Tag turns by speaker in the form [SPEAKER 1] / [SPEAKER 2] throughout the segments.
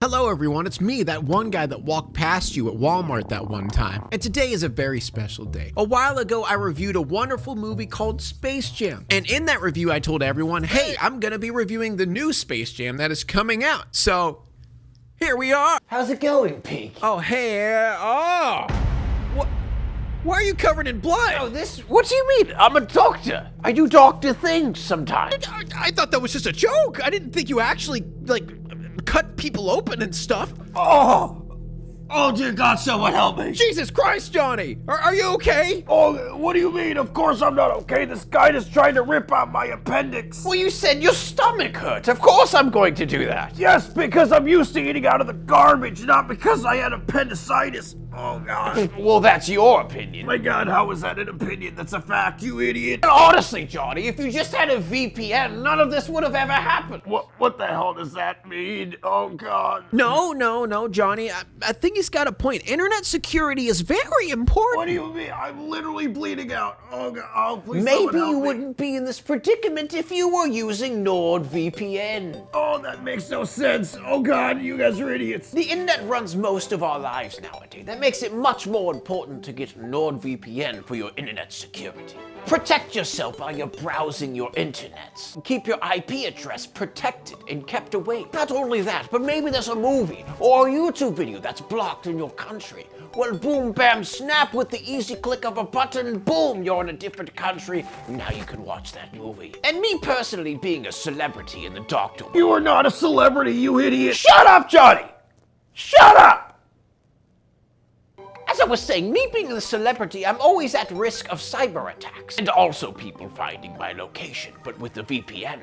[SPEAKER 1] Hello everyone, it's me, that one guy that walked past you at Walmart that one time. And today is a very special day. A while ago, I reviewed a wonderful movie called Space Jam. And in that review, I told everyone, hey, I'm gonna be reviewing the new Space Jam that is coming out. So, here we are.
[SPEAKER 2] How's it going, Pig?
[SPEAKER 1] Oh, hey, what? Why are you covered in blood?
[SPEAKER 2] Oh, what do you mean? I'm a doctor. I do doctor things sometimes.
[SPEAKER 1] I thought that was just a joke. I didn't think you actually, cut people open and stuff.
[SPEAKER 2] Oh, dear God, someone help me.
[SPEAKER 1] Jesus Christ, Johnny! Are you okay?
[SPEAKER 3] Oh, what do you mean? Of course I'm not okay. This guy is trying to rip out my appendix.
[SPEAKER 2] Well, you said your stomach hurt. Of course I'm going to do that.
[SPEAKER 3] Yes, because I'm used to eating out of the garbage, not because I had appendicitis. Oh, God.
[SPEAKER 2] Well, that's your opinion.
[SPEAKER 3] My God, how is that an opinion? That's a fact, you idiot.
[SPEAKER 2] And honestly, Johnny, if you just had a VPN, none of this would have ever happened.
[SPEAKER 3] What the hell does that mean? Oh, God.
[SPEAKER 1] No, Johnny. I think he's got a point. Internet security is very important.
[SPEAKER 3] What do you mean? I'm literally bleeding out. Oh, God. Oh, please
[SPEAKER 2] Maybe
[SPEAKER 3] someone help
[SPEAKER 2] you
[SPEAKER 3] me.
[SPEAKER 2] wouldn't be in this predicament if you were using NordVPN.
[SPEAKER 3] Oh, that makes no sense. Oh, God, you guys are idiots.
[SPEAKER 2] The internet runs most of our lives nowadays. That makes it much more important to get NordVPN for your internet security. Protect yourself while you're browsing your internets. Keep your IP address protected and kept away. Not only that, but maybe there's a movie or a YouTube video that's blocked in your country. Well, boom, bam, snap, with the easy click of a button, boom, you're in a different country. Now you can watch that movie. And me personally, being a celebrity in the doctor world.
[SPEAKER 3] You are not a celebrity, you idiot.
[SPEAKER 2] Shut up, Johnny! Shut up! As I was saying, me being a celebrity, I'm always at risk of cyber attacks. And also people finding my location. But with the VPN,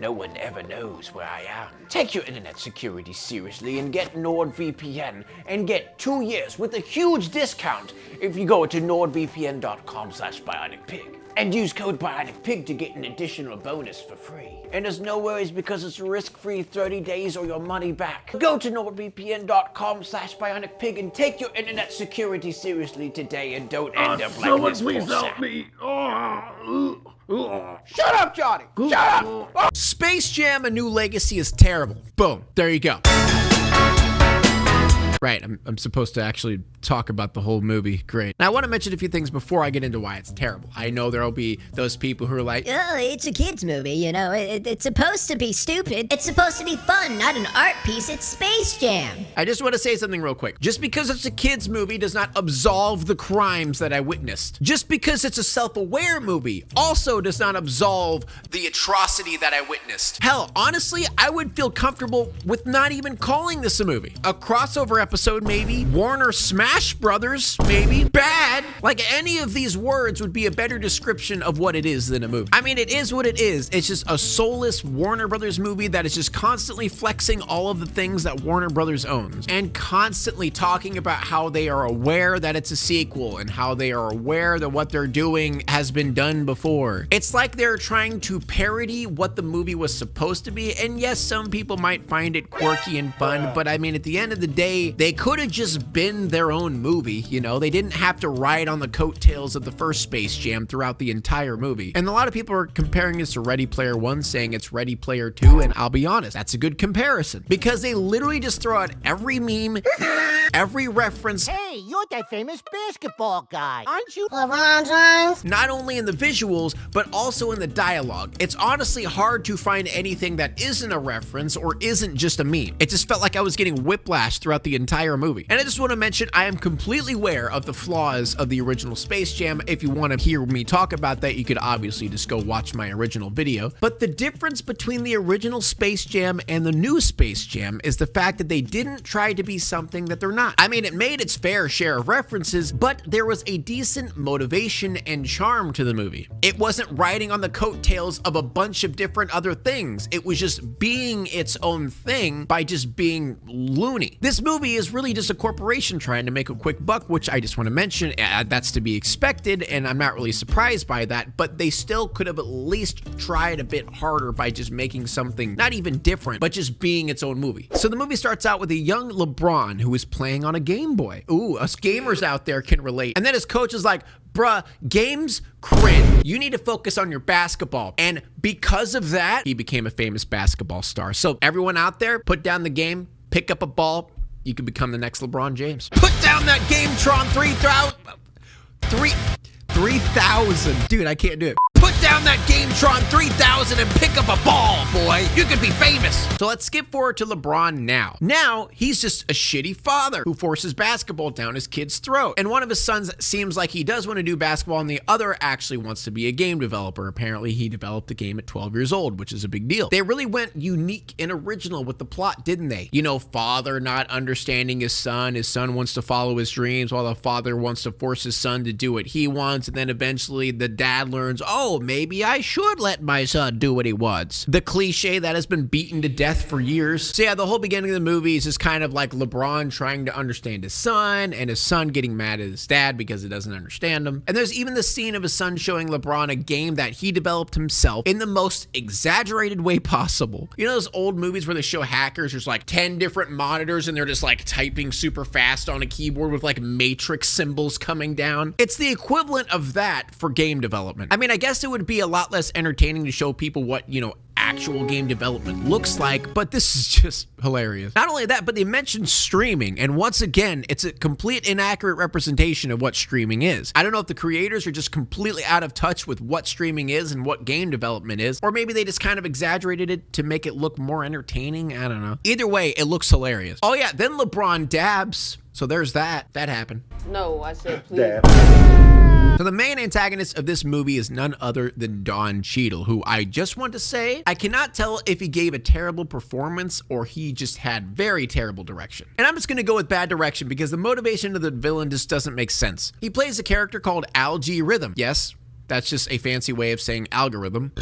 [SPEAKER 2] no one ever knows where I am. Take your internet security seriously and get NordVPN and get 2 years with a huge discount if you go to nordvpn.com/Bionicpig. And use code Bionicpig to get an additional bonus for free. And there's no worries because it's risk-free 30 days or your money back. Go to nordvpn.com/Bionicpig and take your internet security seriously today and don't end up like
[SPEAKER 3] Someone
[SPEAKER 2] this
[SPEAKER 3] please
[SPEAKER 2] poor
[SPEAKER 3] help
[SPEAKER 2] sap.
[SPEAKER 3] me.
[SPEAKER 2] Shut up, Johnny! Shut up!
[SPEAKER 1] Space Jam: A New Legacy is terrible. Boom. There you go. Right, I'm supposed to actually talk about the whole movie. Great. Now, I want to mention a few things before I get into why it's terrible. I know there'll be those people who are like,
[SPEAKER 4] oh, it's a kid's movie, you know. It's supposed to be stupid. It's supposed to be fun, not an art piece. It's Space Jam.
[SPEAKER 1] I just want to say something real quick. Just because it's a kid's movie does not absolve the crimes that I witnessed. Just because it's a self-aware movie also does not absolve the atrocity that I witnessed. Hell, honestly, I would feel comfortable with not even calling this a movie. A crossover episode, maybe. Warner Smash Brothers, maybe. Bad. Like, any of these words would be a better description of what it is than a movie. I mean, it is what it is. It's just a soulless Warner Brothers movie that is just constantly flexing all of the things that Warner Brothers owns and constantly talking about how they are aware that it's a sequel and how they are aware that what they're doing has been done before. It's like they're trying to parody what the movie was supposed to be, and yes, some people might find it quirky and fun, but I mean, at the end of the day, they could have just been their own movie, you know? They didn't have to ride on the coattails of the first Space Jam throughout the entire movie. And a lot of people are comparing this to Ready Player One, saying it's Ready Player Two, and I'll be honest, that's a good comparison. Because they literally just throw out every meme, every reference.
[SPEAKER 5] Hey, you're that famous basketball guy, aren't you?
[SPEAKER 1] Not only in the visuals, but also in the dialogue. It's honestly hard to find anything that isn't a reference or isn't just a meme. It just felt like I was getting whiplash throughout the entire movie. And I just want to mention, I am completely aware of the flaws of the original Space Jam. If you want to hear me talk about that, you could obviously just go watch my original video. But the difference between the original Space Jam and the new Space Jam is the fact that they didn't try to be something that they're not. I mean, it made its fair share of references, but there was a decent motivation and charm to the movie. It wasn't riding on the coattails of a bunch of different other things. It was just being its own thing by just being loony. This movie is really just a corporation trying to make a quick buck, which I just want to mention, that's to be expected, and I'm not really surprised by that, but they still could have at least tried a bit harder by just making something not even different, but just being its own movie. So the movie starts out with a young LeBron who is playing on a Game Boy. Ooh, us gamers out there can relate. And then his coach is like, bruh, games cringe. You need to focus on your basketball. And because of that, he became a famous basketball star. So everyone out there, put down the game, pick up a ball, you could become the next LeBron James. Put down that GameTron 3000. Dude, I can't do it. Put down that GameTron 3000 and pick up a ball, boy. You could be famous. So let's skip forward to LeBron now. Now, he's just a shitty father who forces basketball down his kid's throat. And one of his sons seems like he does want to do basketball, and the other actually wants to be a game developer. Apparently, he developed the game at 12 years old, which is a big deal. They really went unique and original with the plot, didn't they? You know, father not understanding his son wants to follow his dreams, while the father wants to force his son to do what he wants, and then eventually the dad learns, oh, maybe I should let my son do what he wants. The cliche that has been beaten to death for years. So yeah, the whole beginning of the movie is just kind of like LeBron trying to understand his son, and his son getting mad at his dad because he doesn't understand him. And there's even the scene of his son showing LeBron a game that he developed himself in the most exaggerated way possible. You know those old movies where they show hackers, there's like 10 different monitors and they're just like typing super fast on a keyboard with like matrix symbols coming down? It's the equivalent of that for game development. I mean, I guess it would be a lot less entertaining to show people what, you know, actual game development looks like, but this is just hilarious. Not only that, but they mentioned streaming, and once again, it's a complete inaccurate representation of what streaming is. I don't know if the creators are just completely out of touch with what streaming is and what game development is, or maybe they just kind of exaggerated it to make it look more entertaining. I don't know. Either way, it looks hilarious. Oh yeah, then LeBron dabs. So there's that. That happened.
[SPEAKER 6] No, I said please.
[SPEAKER 1] So the main antagonist of this movie is none other than Don Cheadle, who I just want to say, I cannot tell if he gave a terrible performance or he just had very terrible direction. And I'm just going to go with bad direction because the motivation of the villain just doesn't make sense. He plays a character called Algorithm. Yes, that's just a fancy way of saying algorithm.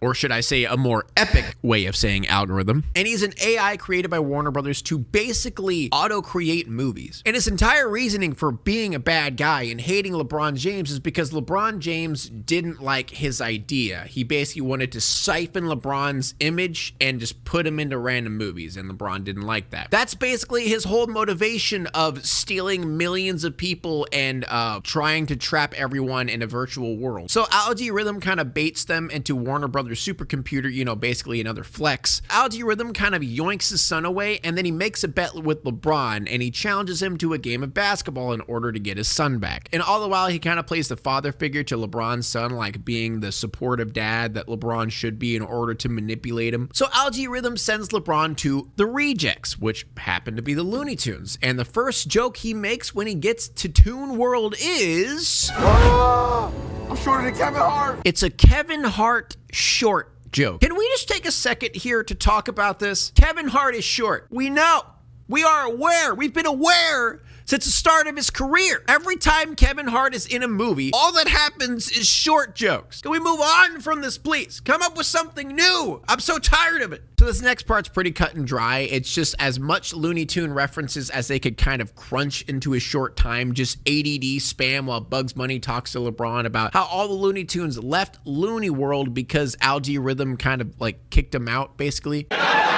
[SPEAKER 1] Or should I say a more epic way of saying algorithm. And he's an AI created by Warner Brothers to basically auto-create movies. And his entire reasoning for being a bad guy and hating LeBron James is because LeBron James didn't like his idea. He basically wanted to siphon LeBron's image and just put him into random movies, and LeBron didn't like that. That's basically his whole motivation of stealing millions of people and trying to trap everyone in a virtual world. So Algorithm kind of baits them into Warner Brothers supercomputer, you know, basically another flex. Algorithm kind of yoinks his son away, and then he makes a bet with LeBron, and he challenges him to a game of basketball in order to get his son back. And all the while, he kind of plays the father figure to LeBron's son, like being the supportive dad that LeBron should be in order to manipulate him. So Algorithm sends LeBron to the Rejects, which happen to be the Looney Tunes. And the first joke he makes when he gets to Toon World is...
[SPEAKER 3] I'm shorter than Kevin Hart.
[SPEAKER 1] It's a Kevin Hart short joke. Can we just take a second here to talk about this? Kevin Hart is short. We know. We are aware. We've been aware since the start of his career. Every time Kevin Hart is in a movie, all that happens is short jokes. Can we move on from this, please? Come up with something new. I'm so tired of it. So this next part's pretty cut and dry. It's just as much Looney Tune references as they could kind of crunch into a short time, just ADD spam while Bugs Bunny talks to LeBron about how all the Looney Tunes left Looney World because Algorithm kind of like kicked them out, basically.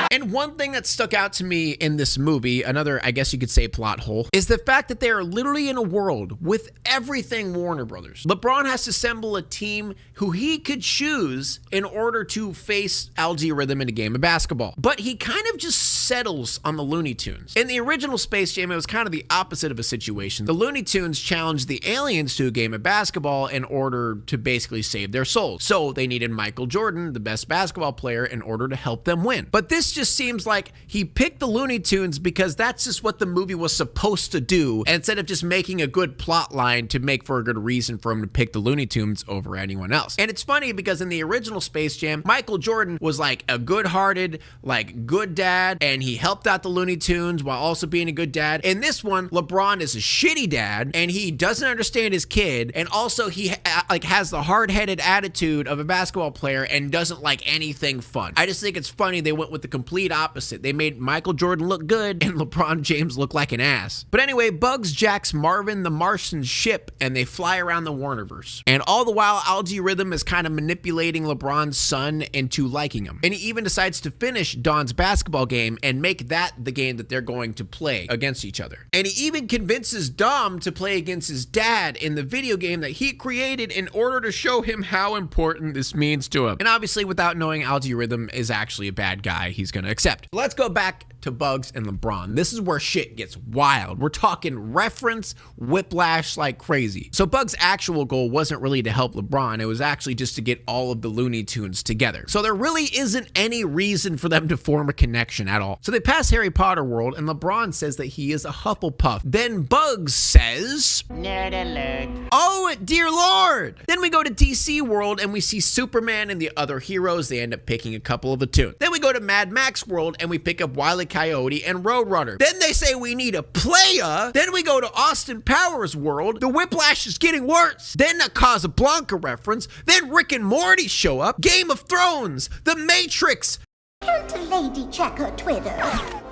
[SPEAKER 1] And one thing that stuck out to me in this movie, another, I guess you could say plot hole, is the fact that they are literally in a world with everything Warner Brothers. LeBron has to assemble a team who he could choose in order to face Algorithm in a game of basketball. But he kind of just settles on the Looney Tunes. In the original Space Jam, it was kind of the opposite of a situation. The Looney Tunes challenged the aliens to a game of basketball in order to basically save their souls. So they needed Michael Jordan, the best basketball player, in order to help them win. But this just seems like he picked the Looney Tunes because that's just what the movie was supposed to do, instead of just making a good plot line to make for a good reason for him to pick the Looney Tunes over anyone else. And it's funny because in the original Space Jam, Michael Jordan was like a good-hearted, like good dad, and he helped out the Looney Tunes while also being a good dad. In this one, LeBron is a shitty dad, and he doesn't understand his kid, and also he like has the hard-headed attitude of a basketball player and doesn't like anything fun. I just think it's funny they went with the complete opposite. They made Michael Jordan look good and LeBron James look like an ass. But anyway, Bugs jacks Marvin the Martian's ship, and they fly around the Warnerverse. And all the while, Algorithm is kind of manipulating LeBron's son into liking him. And he even decides to finish Don's basketball game and make that the game that they're going to play against each other. And he even convinces Dom to play against his dad in the video game that he created in order to show him how important this means to him. And obviously, without knowing Algorithm is actually a bad guy, he's going to accept. Let's go back to Bugs and LeBron. This is where shit gets wild. We're talking reference whiplash like crazy. So Bugs' actual goal wasn't really to help LeBron. It was actually just to get all of the Looney Tunes together. So there really isn't any reason for them to form a connection at all. So they pass Harry Potter World and LeBron says that he is a Hufflepuff. Then Bugs says,
[SPEAKER 5] Nerd alert.
[SPEAKER 1] "Oh, dear Lord." Then we go to DC World and we see Superman and the other heroes. They end up picking a couple of the tunes. Then we go to Mad Max World and we pick up Wile E. Coyote and Roadrunner. Then they say we need a playa. Then we go to Austin Powers World. The whiplash is getting worse. Then a Casablanca reference. Then Rick and Morty show up. Game of Thrones. The Matrix.
[SPEAKER 6] Can't a lady check her Twitter?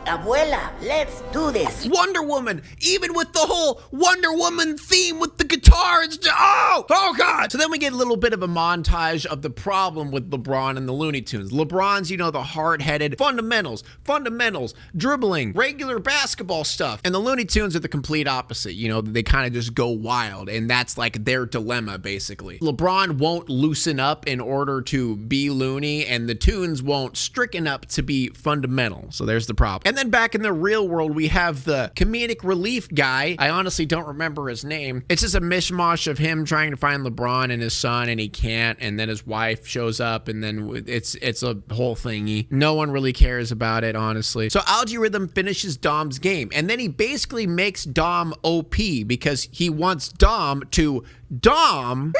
[SPEAKER 5] Abuela, let's do this.
[SPEAKER 1] Wonder Woman, even with the whole Wonder Woman theme with the guitar, it's just, oh God. So then we get a little bit of a montage of the problem with LeBron and the Looney Tunes. LeBron's, you know, the hard-headed fundamentals, dribbling, regular basketball stuff. And the Looney Tunes are the complete opposite. You know, they kind of just go wild, and that's like their dilemma, basically. LeBron won't loosen up in order to be loony, and the Tunes won't stricken up to be fundamental. So there's the problem. And then back in the real world, we have the comedic relief guy. I honestly don't remember his name. It's just a mishmash of him trying to find LeBron and his son, and he can't. And then his wife shows up, and then it's a whole thingy. No one really cares about it, honestly. So Algae Rhythm finishes Dom's game, and then he basically makes Dom OP because he wants Dom to Dom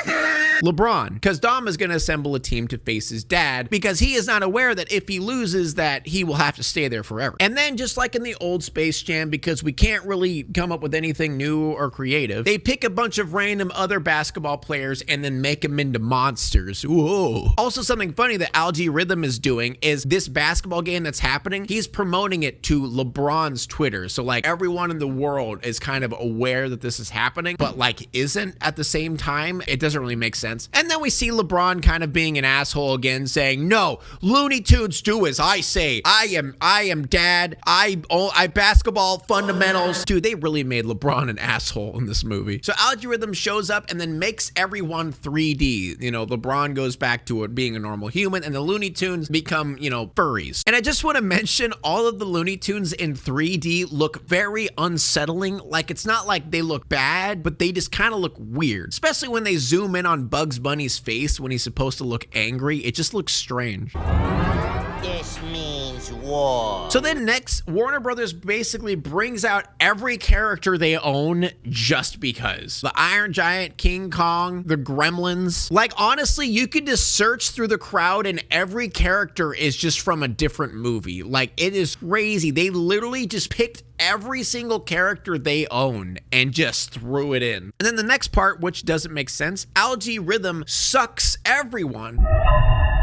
[SPEAKER 1] LeBron, because Dom is going to assemble a team to face his dad because he is not aware that if he loses that he will have to stay there forever. And then just like in the old Space Jam, because we can't really come up with anything new or creative, they pick a bunch of random other basketball players and then make them into monsters. Whoa. Also, something funny that Algae Rhythm is doing is this basketball game that's happening, he's promoting it to LeBron's Twitter. So like everyone in the world is kind of aware that this is happening, but like isn't at the same time. It doesn't really make sense. And then we see LeBron kind of being an asshole again, saying, "No, Looney Tunes do as I say. I am dad. I basketball fundamentals." Dude, they really made LeBron an asshole in this movie. So Algae Rhythm shows up and then makes everyone 3D. You know, LeBron goes back to it being a normal human, and the Looney Tunes become, you know, furries. And I just want to mention all of the Looney Tunes in 3D look very unsettling. Like, it's not like they look bad, but they just kind of look weird. Especially when they zoom in on Bugs Bunny's face when he's supposed to look angry. It just looks strange.
[SPEAKER 5] This means war.
[SPEAKER 1] So then next, Warner Brothers basically brings out every character they own just because. The Iron Giant, King Kong, the Gremlins. Like, honestly, you could just search through the crowd and every character is just from a different movie. Like, it is crazy. They literally just picked every single character they own and just threw it in. And then the next part, which doesn't make sense, Algae Rhythm sucks everyone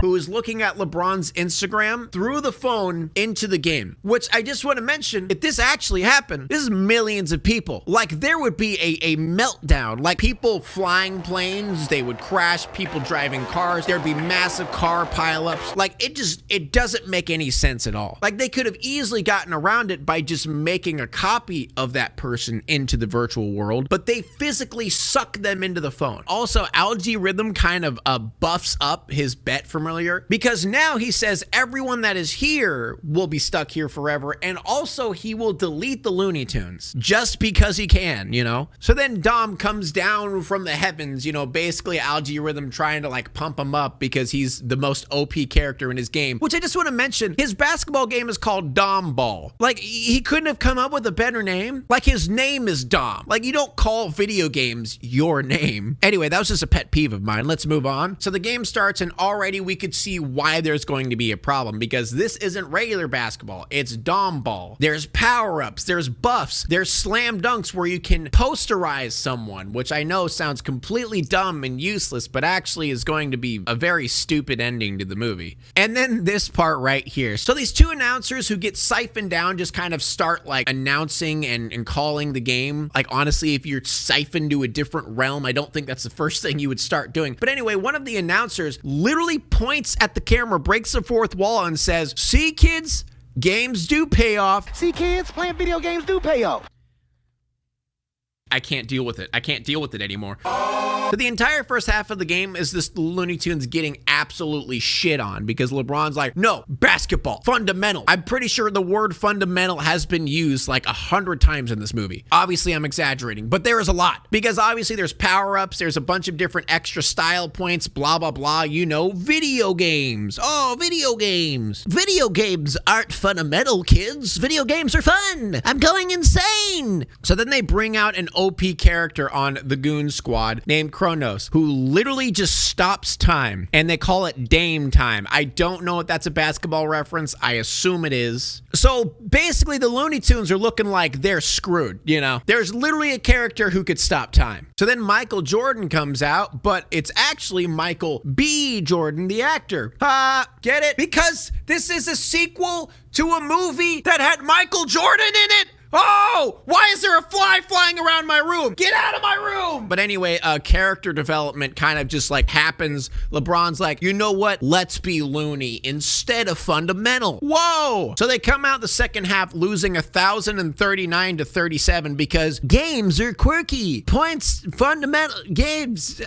[SPEAKER 1] who is looking at LeBron's Instagram through the phone into the game, which I just want to mention, if this actually happened, this is millions of people. Like, there would be a meltdown, like people flying planes, they would crash, people driving cars, there'd be massive car pileups. Like, it doesn't make any sense at all. Like, they could have easily gotten around it by just making a copy of that person into the virtual world, but they physically suck them into the phone. Also, Algae Rhythm kind of buffs up his bet from earlier, because now he says everyone that is here will be stuck here forever, and also he will delete the Looney Tunes just because he can, you know? So then Dom comes down from the heavens, you know, basically Algae Rhythm trying to like pump him up because he's the most OP character in his game, which I just want to mention, his basketball game is called Dom Ball. Like, he couldn't have come up with a better name. Like, his name is Dom. Like, you don't call video games your name. Anyway, that was just a pet peeve of mine. Let's move on. So the game starts, and already we could see why there's going to be a problem, because this isn't regular basketball, it's Dom Ball. There's power-ups, there's buffs, there's slam dunks where you can posterize someone, which I know sounds completely dumb and useless, but actually is going to be a very stupid ending to the movie. And then this part right here. So these two announcers who get siphoned down just kind of start like announcing and calling the game. Like, honestly, if you're siphoned to a different realm, I don't think that's the first thing you would start doing. But anyway, one of the announcers literally points at the camera, breaks the fourth wall, and says, "See, kids, games do pay off."
[SPEAKER 5] See, kids, playing video games do pay off.
[SPEAKER 1] I can't deal with it. I can't deal with it anymore. So the entire first half of the game is this Looney Tunes getting absolutely shit on because LeBron's like, no, basketball, fundamental. I'm pretty sure the word fundamental has been used like 100 times in this movie. Obviously, I'm exaggerating, but there is a lot because obviously there's power-ups, there's a bunch of different extra style points, blah, blah, blah. You know, video games. Oh, video games. Video games aren't fundamental, kids. Video games are fun. I'm going insane. So then they bring out an OP character on the Goon Squad named Kronos, who literally just stops time, and they call it Dame Time. I don't know if that's a basketball reference. I assume it is. So basically, the Looney Tunes are looking like they're screwed, you know? There's literally a character who could stop time. So then Michael Jordan comes out, but it's actually Michael B. Jordan, the actor. Get it? Because this is a sequel to a movie that had Michael Jordan in it. Oh, why is there a fly flying around my room? Get out of my room! But anyway, character development kind of just like happens. LeBron's like, you know what? Let's be loony instead of fundamental. Whoa! So they come out the second half losing 1,039 to 37 because games are quirky. Points, fundamental games.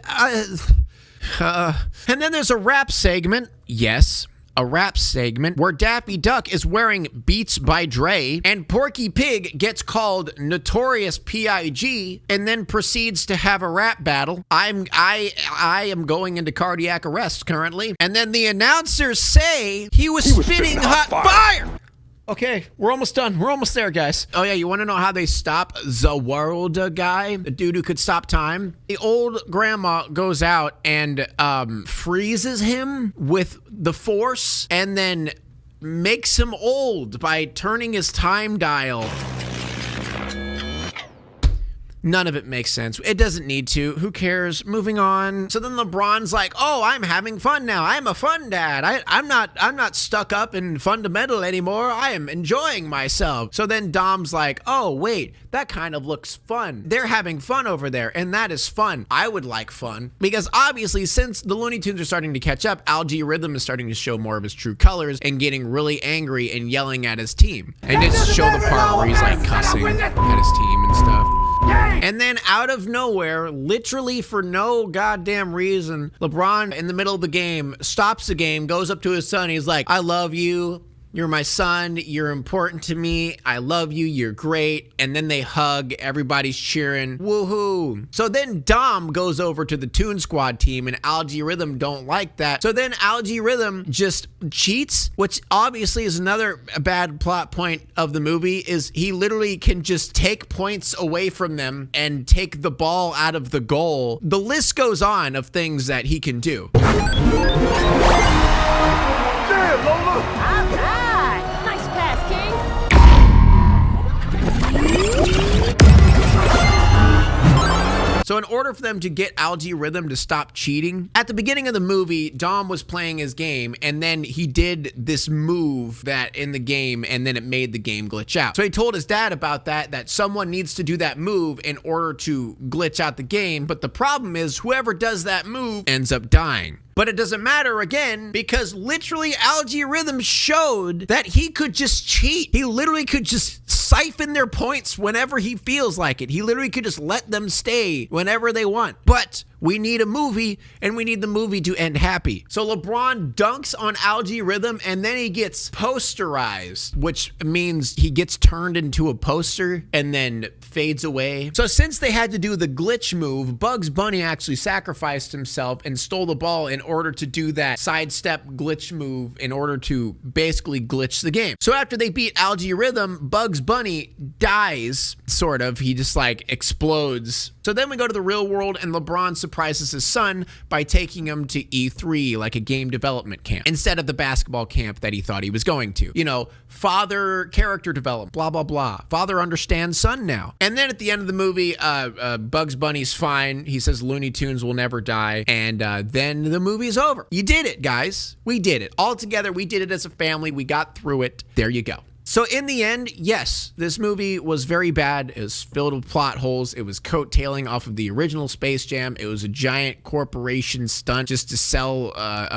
[SPEAKER 1] And then there's a rap segment. Yes. A rap segment where Daffy Duck is wearing Beats by Dre and Porky Pig gets called Notorious P.I.G. and then proceeds to have a rap battle. I am going into cardiac arrest currently. And then the announcers say he was spitting hot fire. Okay, we're almost done. We're almost there, guys. Oh yeah, you want to know how they stop the world guy? The dude who could stop time? The old grandma goes out and freezes him with the force and then makes him old by turning his time dial. None of it makes sense. It doesn't need to. Who cares? Moving on. So then LeBron's like, oh, I'm having fun now. I'm a fun dad. I'm not stuck up in fundamental anymore. I am enjoying myself. So then Dom's like, oh, wait, that kind of looks fun. They're having fun over there, and that is fun. I would like fun. Because obviously, since the Looney Tunes are starting to catch up, Algae Rhythm is starting to show more of his true colors and getting really angry and yelling at his team. And just show the part where he's like cussing at his team and stuff. And then out of nowhere, literally for no goddamn reason, LeBron in the middle of the game stops the game, goes up to his son. He's like, I love you. You're my son. You're important to me. I love you. You're great. And then they hug. Everybody's cheering. Woohoo. So then Dom goes over to the Toon Squad team and Algae Rhythm don't like that. So then Algae Rhythm just cheats, which obviously is another bad plot point of the movie, is he literally can just take points away from them and take the ball out of the goal. The list goes on of things that he can do.
[SPEAKER 3] Damn, Lola!
[SPEAKER 7] Nice pass, King.
[SPEAKER 1] So in order for them to get Algae Rhythm to stop cheating, at the beginning of the movie, Dom was playing his game, and then he did this move that in the game, and then it made the game glitch out. So he told his dad about that someone needs to do that move in order to glitch out the game, but the problem is whoever does that move ends up dying. But it doesn't matter again because literally Algae Rhythm showed that he could just cheat. He literally could just siphon their points whenever he feels like it. He literally could just let them stay whenever they want. But we need a movie, and we need the movie to end happy. So LeBron dunks on Algae Rhythm, and then he gets posterized, which means he gets turned into a poster and then fades away. So since they had to do the glitch move, Bugs Bunny actually sacrificed himself and stole the ball in order to do that sidestep glitch move in order to basically glitch the game. So after they beat Algae Rhythm, Bugs Bunny dies, sort of. He just like explodes. So then we go to the real world, and LeBron surprises his son by taking him to E3, like a game development camp, instead of the basketball camp that he thought he was going to. You know, father character development, blah, blah, blah. Father understands son now. And then at the end of the movie, Bugs Bunny's fine. He says Looney Tunes will never die. And then the movie's over. You did it, guys. We did it. All together, we did it as a family. We got through it. There you go. So in the end, yes, this movie was very bad. It was filled with plot holes. It was coattailing off of the original Space Jam. It was a giant corporation stunt just to sell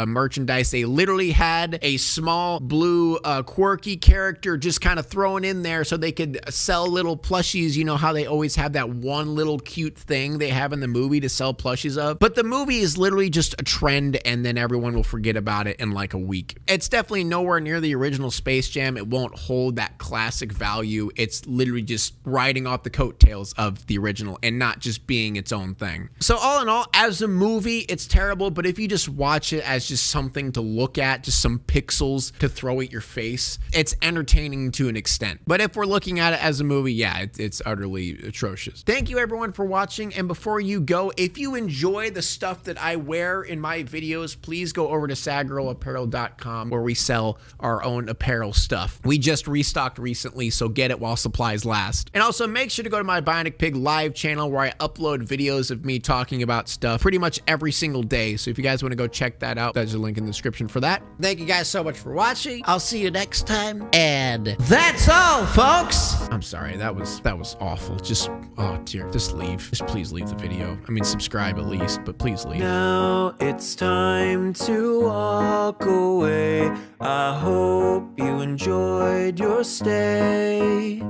[SPEAKER 1] merchandise. They literally had a small blue quirky character just kind of thrown in there so they could sell little plushies. You know how they always have that one little cute thing they have in the movie to sell plushies of? But the movie is literally just a trend, and then everyone will forget about it in like a week. It's definitely nowhere near the original Space Jam. It won't hold that classic value. It's literally just riding off the coattails of the original and not just being its own thing. So all in all, as a movie, it's terrible, but if you just watch it as just something to look at, just some pixels to throw at your face, it's entertaining to an extent. But if we're looking at it as a movie, yeah, it's utterly atrocious. Thank you everyone for watching, and before you go, if you enjoy the stuff that I wear in my videos, please go over to shorturl.at where we sell our own apparel stuff. We just restocked recently, so get it while supplies last. And also make sure to go to my Bionicpig live channel where I upload videos of me talking about stuff pretty much every single day. So if you guys want to go check that out, there's a link in the description for that. Thank you guys so much for watching. I'll see you next time. And that's all, folks. I'm sorry, that was awful. Just, oh dear, just leave. Just please leave the video. I mean, subscribe at least, but please leave.
[SPEAKER 8] Now it's time to walk away. I hope you enjoyed your stay.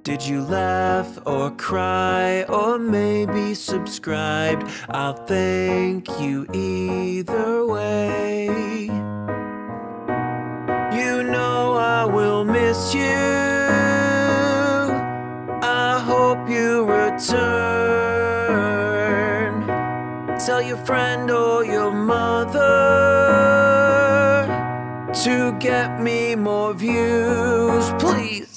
[SPEAKER 8] Did you laugh or cry or maybe subscribed? I'll thank you either way. You know I will miss you. I hope you return. Tell your friend or your mother to get me more views, please.